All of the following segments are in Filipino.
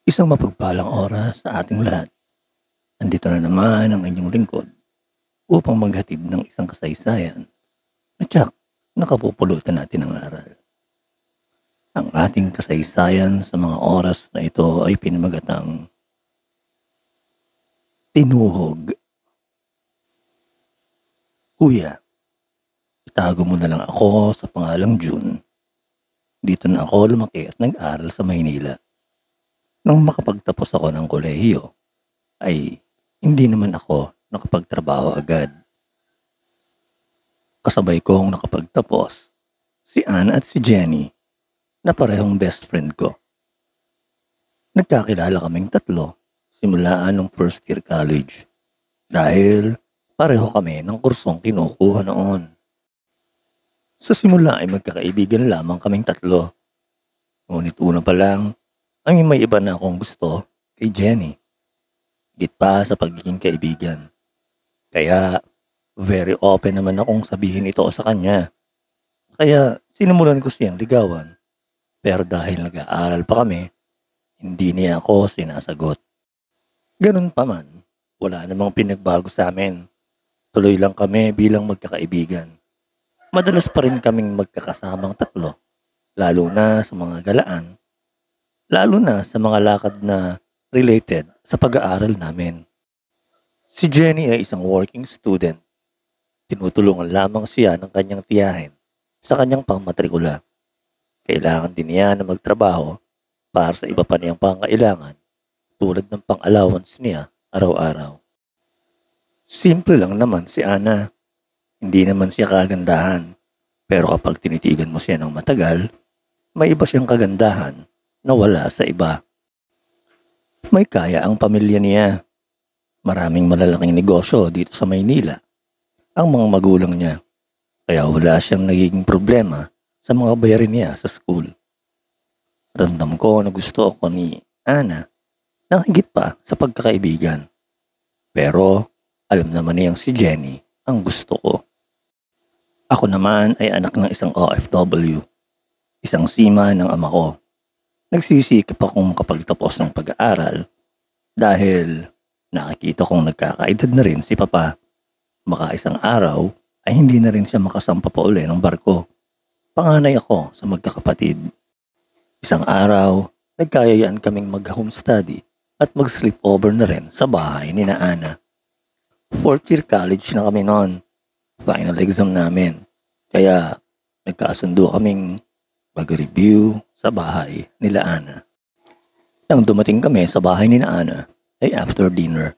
Isang mapagpalang oras sa ating lahat. Nandito na naman ang inyong lingkod upang maghatid ng isang kasaysayan na tiyak nakapupulutan natin ang aral. Ang ating kasaysayan sa mga oras na ito ay pinamagatang Tinuhog. Kuya, itago mo na lang ako sa pangalang June. Dito na ako lumaki at nag-aral sa Maynila. Nang makapagtapos ako ng kolehiyo, ay hindi naman ako nakapagtrabaho agad. Kasabay kong nakapagtapos, si Ann at si Jenny na parehong best friend ko. Nagkakilala kaming tatlo simula nung first year college dahil pareho kami ng kursong kinukuha noon. Sa simula ay magkakaibigan lamang kaming tatlo. Ngunit una pa lang ay may iba na akong gusto kay Jenny. Higit pa sa pagiging kaibigan. Kaya very open naman akong sabihin ito sa kanya. Kaya sinimulan ko siyang ligawan. Pero dahil nag-aaral pa kami, hindi niya ako sinasagot. Ganun pa man, wala namang pinagbago sa amin. Tuloy lang kami bilang magkakaibigan. Madalas pa rin kaming magkakasamang tatlo, lalo na sa mga galaan, lalo na sa mga lakad na related sa pag-aaral namin. Si Jenny ay isang working student. Tinutulungan lamang siya ng kanyang tiyahin sa kanyang pangmatrikula. Kailangan din niya na magtrabaho para sa iba pa niyang pangailangan tulad ng pang-allowance niya araw-araw. Simple lang naman si Ana. Hindi naman siya kagandahan. Pero kapag tinitigan mo siya ng matagal, may iba siyang kagandahan na wala sa iba. May kaya ang pamilya niya. Maraming malalaking negosyo dito sa Maynila ang mga magulang niya. Kaya wala siyang nagiging problema sa mga bayarin niya sa school. Ramdam ko na gusto ako ni Ana nang higit pa sa pagkakaibigan. Pero alam naman niyang si Jenny ang gusto ko. Ako naman ay anak ng isang OFW, isang seaman ng ama ko. Nagsisikap akong makapagtapos ng pag-aaral dahil nakikita kong nagkakaedad na rin si Papa. Baka isang araw ay hindi na rin siya makasampa pa uli ng barko. Panganay ako sa magkakapatid. Isang araw, nagkayayaan kaming mag-home study at mag-sleep over na rin sa bahay ni na Ana. Fourth year college na kami noon. Final exam namin. Kaya nagkasundo kaming mag-review sa bahay nila Ana. Nang dumating kami sa bahay ni na Ana ay after dinner.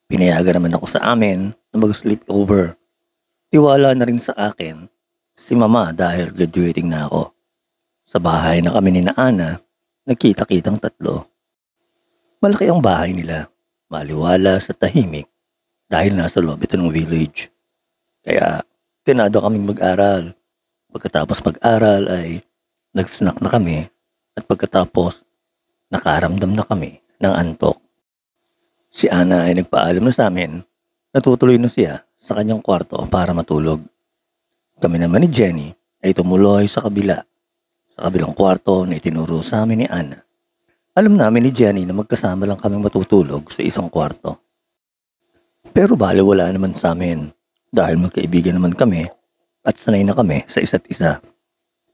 Pinayagan naman ako sa amin na mag-sleep over. Tiwala na rin sa akin si Mama dahil graduating na ako. Sa bahay na kami ni na Ana, nagkita-kitang tatlo. Malaki ang bahay nila, maliwala sa tahimik dahil nasa loob ito ng village. Kaya tinado kaming mag-aral. Pagkatapos mag-aral ay nag-snack na kami at pagkatapos nakaramdam na kami ng antok. Si Ana ay nagpaalam na sa amin na tutuloy na siya sa kanyang kwarto para matulog. Kami naman ni Jenny ay tumuloy sa kabilang kwarto na itinuro sa amin ni Ana. Alam namin ni Jenny na magkasama lang kaming matutulog sa isang kwarto. Pero baliwala naman sa amin dahil magkaibigan naman kami at sanay na kami sa isa't isa.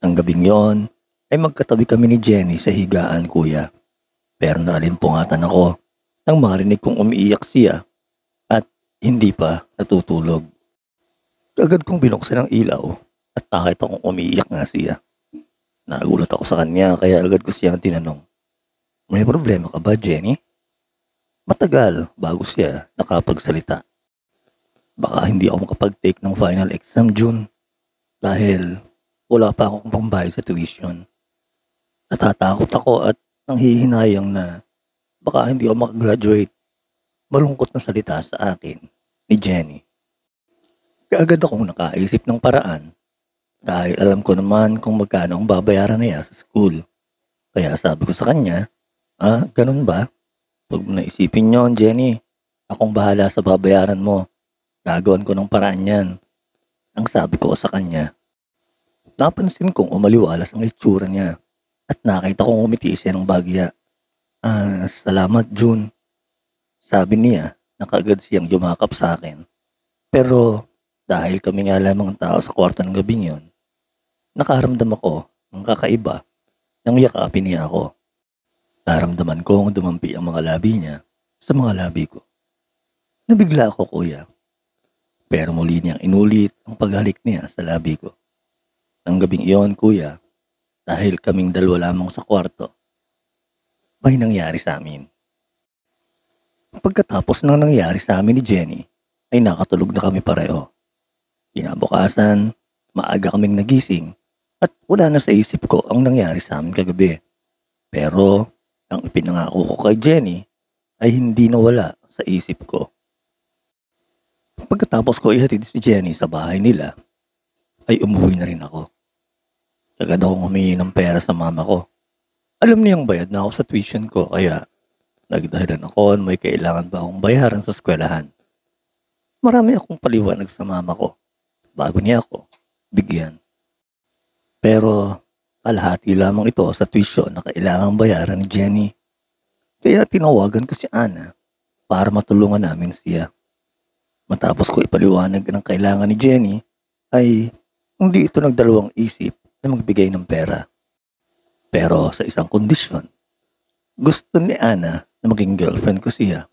Ang gabing yon ay magkatabi kami ni Jenny sa higaan, kuya. Pero naalimpungatan ako nang marinig kong umiiyak siya at hindi pa natutulog. Agad kong binuksan ang ilaw at nakita kong umiiyak nga siya. Nagulat ako sa kanya kaya agad ko siyang tinanong, "May problema ka ba, Jenny?" Matagal bago siya nakapagsalita. Baka hindi ako makapag-take ng final exam June dahil wala pa akong pambayad sa tuition. Natatakot ako at nanghihinayang na baka hindi ako makagraduate. Malungkot na salita sa akin ni Jenny. Kaagad akong nakaisip ng paraan dahil alam ko naman kung magkano ang babayaran niya sa school. Kaya sabi ko sa kanya, ganun ba? Huwag mo na isipin yon, Jenny. Akong bahala sa babayaran mo. Gagawin ko ng paraan yan. Ang sabi ko sa kanya. Napansin kong umaliwalas ang itsura niya at nakita kong umiti siya ng bagya. Salamat June. Sabi niya na kaagad siyang yumakap sa akin. Pero dahil kami nga lamang tao sa kwarto ng gabing yon, nakaramdam ako ng kakaiba nang yakapin niya ako. Naramdaman kong dumampi ang mga labi niya sa mga labi ko. Nabigla ako kuya. Pero muli niyang inulit ang paghalik niya sa labi ko. Nang gabing iyon kuya, dahil kaming dalawa lamang sa kwarto, may nangyari sa amin. Pagkatapos ng nangyari sa amin ni Jenny, ay nakatulog na kami pareho. Kinabukasan, maaga kaming nagising at wala na sa isip ko ang nangyari sa amin kagabi. Pero ang ipinangako ko kay Jenny ay hindi nawala sa isip ko. Pagkatapos ko ihatid si Jenny sa bahay nila, ay umuwi na rin ako. Agad akong humingi ng pera sa mama ko. Alam niyang bayad na ako sa tuition ko kaya nagdahilan ako may kailangan ba akong bayaran sa eskwelahan. Marami akong paliwanag sa mama ko bago niya ako bigyan. Pero kalahati lamang ito sa tuition na kailangang bayaran ni Jenny. Kaya tinawagan ko si Ana para matulungan namin siya. Matapos ko ipaliwanag ng kailangan ni Jenny ay hindi ito nagdalawang isip na magbigay ng pera. Pero sa isang kondisyon, gusto ni Ana na maging girlfriend ko siya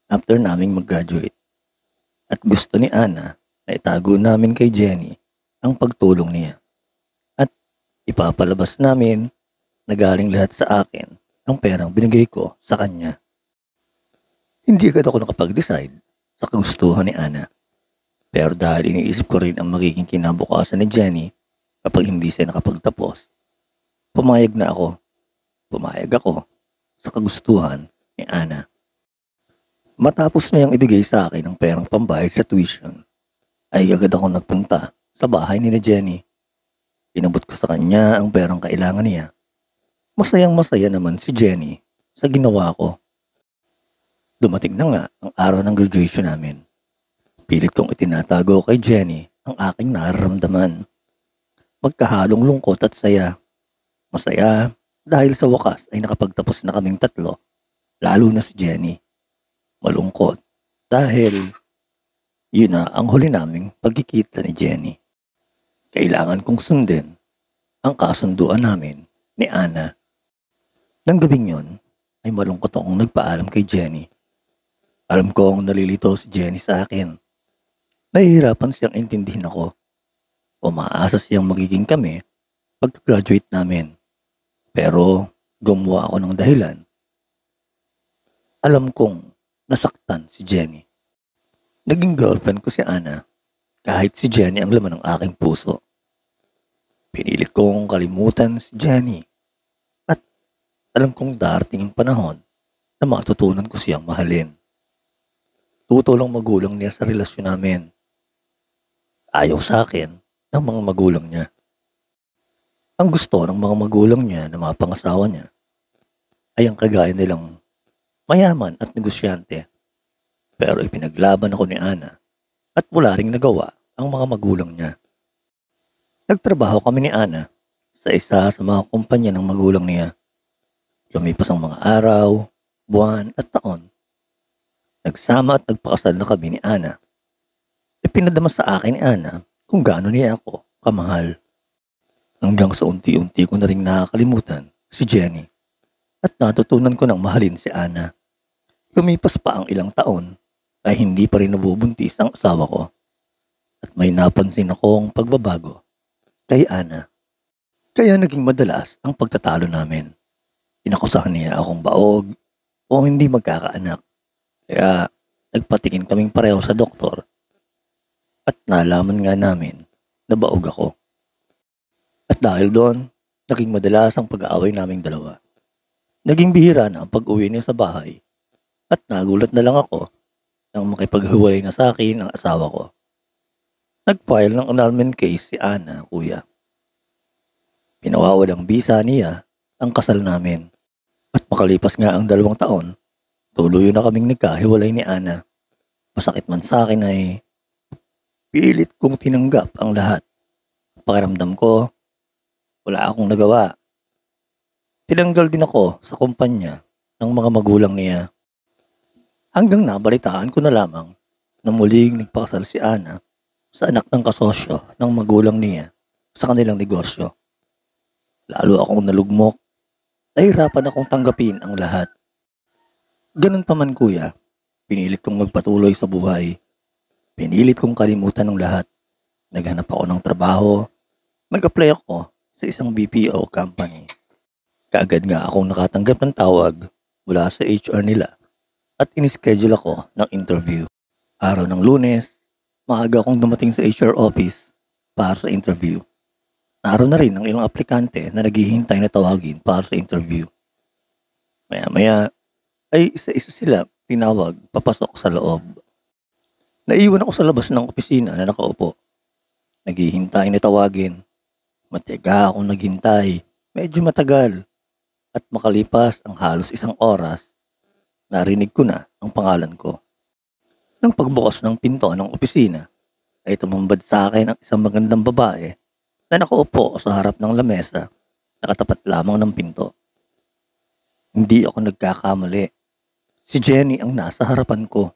after naming mag-graduate. At gusto ni Ana na itago namin kay Jenny ang pagtulong niya. At ipapalabas namin na galing lahat sa akin ang perang binigay ko sa kanya. Hindi agad ako nakapag-decide sa kagustuhan ni Ana. Pero dahil iniisip ko rin ang magiging kinabukasan ni Jenny kapag hindi siya nakapagtapos, pumayag na ako. Pumayag ako sa kagustuhan ni Ana. Matapos na niyang ibigay sa akin ang perang pambayad sa tuition, ay agad ako nagpunta sa bahay ni Jenny. Inabot ko sa kanya ang perang kailangan niya. Masayang masaya naman si Jenny sa ginawa ko. Dumating na nga ang araw ng graduation namin. Pilit kong itinatago kay Jenny ang aking nararamdaman. Magkahalong lungkot at saya. Masaya dahil sa wakas ay nakapagtapos na kaming tatlo, lalo na si Jenny. Malungkot dahil yun na ang huli naming pagkikita ni Jenny. Kailangan kong sundin ang kasunduan namin ni Ana. Nang gabing yun ay malungkot akong nagpaalam kay Jenny. Alam kong nalilito si Jenny sa akin. Nahihirapan siyang intindihin ako. Umaasa siyang magiging kami pagka-graduate namin. Pero gumawa ako ng dahilan. Alam kong nasaktan si Jenny. Naging girlfriend ko si Ana kahit si Jenny ang laman ng aking puso. Pinilit kong kalimutan si Jenny at alam kong darating ang panahon na matutunan ko siyang mahalin. Tutulong magulang niya sa relasyon namin. Ayaw sa akin ng mga magulang niya. Ang gusto ng mga magulang niya na mga pangasawa niya ay ang kagaya nilang mayaman at negosyante. Pero ipinaglaban ako ni Ana at wala ring nagawa ang mga magulang niya. Nagtrabaho kami ni Ana sa isa sa mga kumpanya ng magulang niya. Lumipas ang mga araw, buwan at taon. Nagsama at nagpakasal na kami ni Ana. Ipinadama sa akin ni Ana kung gaano niya ako kamahal. Hanggang sa unti-unti ko na rin nakakalimutan si Jenny at natutunan ko ng mahalin si Ana. Lumipas pa ang ilang taon ay hindi pa rin nabubuntis ang asawa ko. At may napansin akong pagbabago kay Ana. Kaya naging madalas ang pagtatalo namin. Inakusahan niya akong baog o hindi magkakaanak. Kaya nagpatingin kaming pareho sa doktor. At nalaman nga namin na baog ako. At dahil doon, naging madalas ang pag-aaway naming dalawa. Naging bihira na ang pag-uwi niya sa bahay. At nagulat na lang ako nang makipaghiwalay na sa akin ang asawa ko. Nag-file ng annulment case si Ana, kuya. Pinawawalang bisa niya ang kasal namin. At makalipas nga ang 2 taon, tuloy na kaming nagkahiwalay ni Ana. Masakit man sa akin ay pilit kong tinanggap ang lahat. Pakiramdam ko, wala akong nagawa. Tinanggal din ako sa kumpanya ng mga magulang niya. Hanggang nabalitaan ko na lamang na muling nagpakasal si Ana sa anak ng kasosyo ng magulang niya sa kanilang negosyo. Lalo akong nalugmok, nahirapan akong tanggapin ang lahat. Ganun pa man kuya, pinilit kong magpatuloy sa buhay. Pinilit kong kalimutan ng lahat. Naghanap ako ng trabaho, nag-apply ako sa isang BPO company. Kaagad nga akong nakatanggap ng tawag mula sa HR nila at inischedule ako ng interview. Araw ng Lunes, maaga akong dumating sa HR office para sa interview. Naroon na rin ang ilang aplikante na naghihintay na tawagin para sa interview. Maya-maya ay isa-isa sila tinawag papasok sa loob. Naiwan ako sa labas ng opisina na nakaupo. Naghihintay na tawagin. Matiyaga akong naghintay, medyo matagal. At makalipas ang halos 1 oras, narinig ko na ang pangalan ko. Nang pagbukas ng pinto ng opisina, ay tumambad sa akin ang isang magandang babae na nakaupo sa harap ng lamesa, nakatapat lamang ng pinto. Hindi ako nagkakamali. Si Jenny ang nasa harapan ko.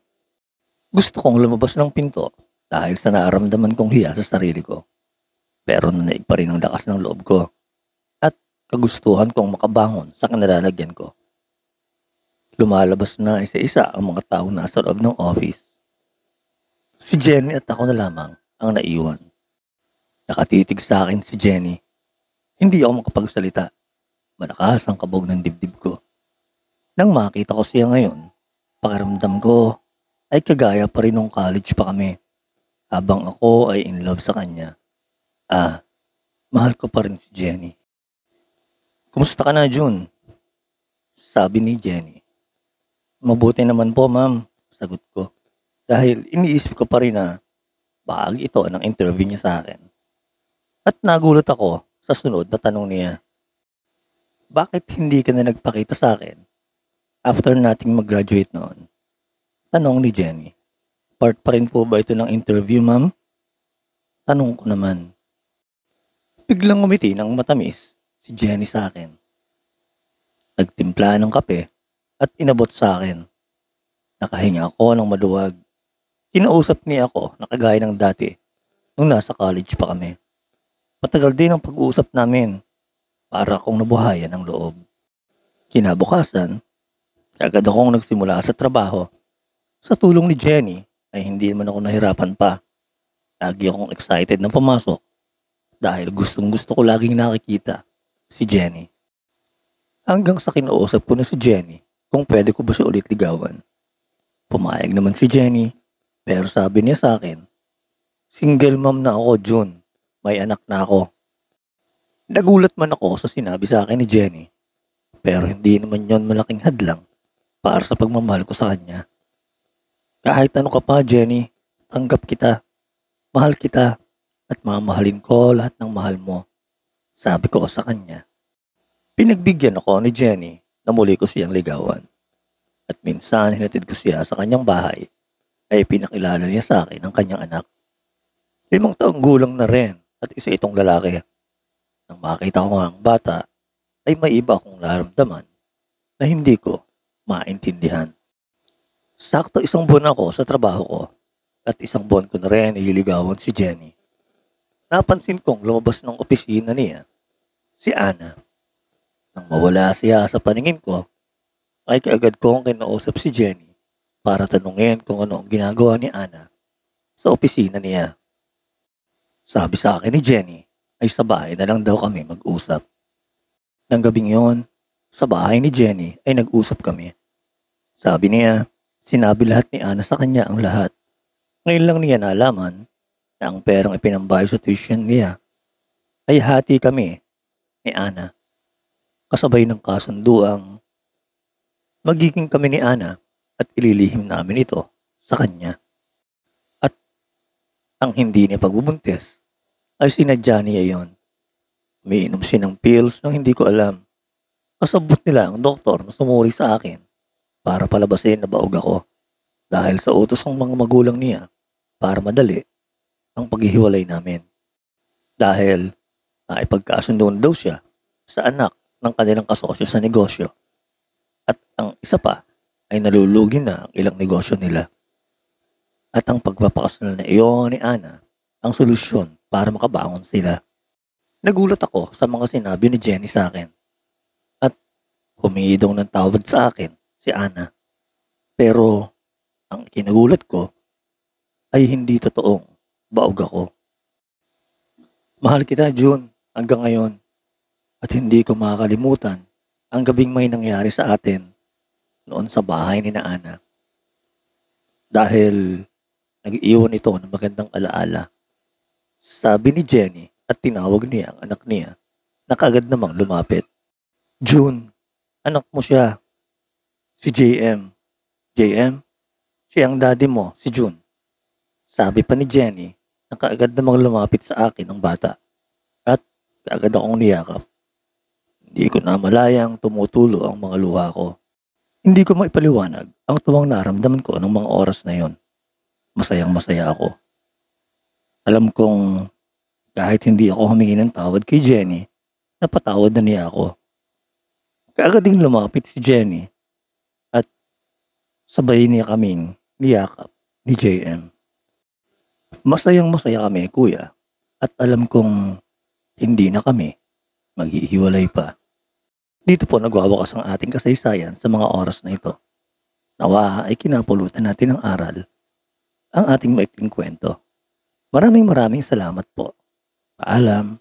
Gusto kong lumabas ng pinto dahil sa nararamdaman kong hiya sa sarili ko. Pero nanaig pa rin ang lakas ng loob ko at kagustuhan kong makabangon sa kinalalagyan ko. Lumalabas na isa-isa ang mga taong nasa loob ng office. Si Jenny at ako na lamang ang naiwan. Nakatitig sa akin si Jenny. Hindi ako makapagsalita. Malakas ang kabog ng dibdib ko. Nang makita ko siya ngayon, pakiramdam ko ay kagaya pa rin nung college pa kami. Habang ako ay in love sa kanya. Mahal ko pa rin si Jenny. Kumusta ka na, June? Sabi ni Jenny. Mabuti naman po, ma'am, sagot ko. Dahil iniisip ko pa rin na bahagi ito ng interview niya sa akin. At nagulat ako sa sunod na tanong niya. Bakit hindi ka na nagpakita sa akin after nating mag-graduate noon? Tanong ni Jenny. Part pa rin po ba ito ng interview, ma'am? Tanong ko naman. Biglang umiti ng matamis si Jenny sa akin. Nagtimpla ng kape at inabot sa akin. Nakahinga ako ng maluwag. Kinausap niya ako na kagaya ng dati nung nasa college pa kami. Matagal din ang pag-uusap namin para akong nabuhayan ng loob. Kinabukasan, agad akong nagsimula sa trabaho. Sa tulong ni Jenny ay hindi naman ako nahirapan pa. Lagi akong excited na pumasok dahil gustong-gusto ko laging nakikita si Jenny. Hanggang sa kinausap ko na si Jenny kung pwede ko ba siya ulit ligawan. Pumayag naman si Jenny. Pero sabi niya sa akin, single mom na ako, June. May anak na ako. Nagulat man ako sa sinabi sa akin ni Jenny. Pero hindi naman yon malaking hadlang para sa pagmamahal ko sa kanya. Kahit ano ka pa, Jenny, tanggap kita. Mahal kita at mamahalin ko lahat ng mahal mo. Sabi ko sa kanya. Pinagbigyan ako ni Jenny na muli ko siyang ligawan. At minsan hinatid ko siya sa kanyang bahay. Ay pinakilala niya sa akin ang kanyang anak. 5 taong gulang na rin at isa itong lalaki. Nang makita ko nga ang bata, ay may iba akong nararamdaman na hindi ko maintindihan. Sakto 1 buwan ako sa trabaho ko at 1 buwan ko na rin nililigawan si Jenny. Napansin kong lumabas ng opisina niya si Ana. Nang mawala siya sa paningin ko, ay kaagad kong kinausap si Jenny para tanungin kung ano ang ginagawa ni Ana sa opisina niya. Sabi sa akin ni Jenny ay sa bahay na lang daw kami mag-usap. Nang gabing yon, sa bahay ni Jenny ay nag-usap kami. Sabi niya, sinabi lahat ni Ana sa kanya ang lahat. Ngayon lang niya nalaman na ang perang ipinambayad sa tuition niya ay hati kami ni Ana. Kasabay ng kasunduang magiging kami ni Ana at ililihim namin ito sa kanya. At ang hindi niya pagbubuntis ay sinadya niya yon. Umiinom siya ng pills nang hindi ko alam. Kasabot nila ang doktor na sumuri sa akin para palabasin na baog ako dahil sa utos ng mga magulang niya para madali ang paghihiwalay namin. Dahil naipagkasundo daw siya sa anak ng kanilang kasosyo sa negosyo. At ang Isa pa ay nalulugi na ang ilang negosyo nila. At ang pagpapakasal na iyon ni Ana ang solusyon para makabangon sila. Nagulat ako sa mga sinabi ni Jenny sa akin at humingi daw ng tawad sa akin si Ana. Pero ang kinagulat ko ay hindi totoong baog ako. Mahal kita, June, hanggang ngayon. At hindi ko makakalimutan ang gabing may nangyari sa atin noon sa bahay ni na Ana. Dahil nag-iwan ito ng magandang alaala. Sabi ni Jenny at tinawag niya ang anak niya na kaagad namang lumapit. June, anak mo siya. Si JM. JM? Siya ang daddy mo, si June. Sabi pa ni Jenny na kaagad namang lumapit sa akin ang bata. At kaagad akong niyakap. Hindi ko na malayang tumutulo ang mga luha ko. Hindi ko maipaliwanag ang tuwang naramdaman ko ng mga oras na yon. Masayang masaya ako. Alam kong kahit hindi ako humingi ng tawad kay Jenny, napatawad na niya ako. Kaagad ding lumapit si Jenny at sabay niya kaming niyakap ni JM. Masayang masaya kami, kuya, at alam kong hindi na kami maghihiwalay pa. Dito po nagwawakas ang ating kasaysayan sa mga oras na ito. Nawa ay kinapulutan natin ng aral ang ating maikling kwento. Maraming salamat po. Paalam.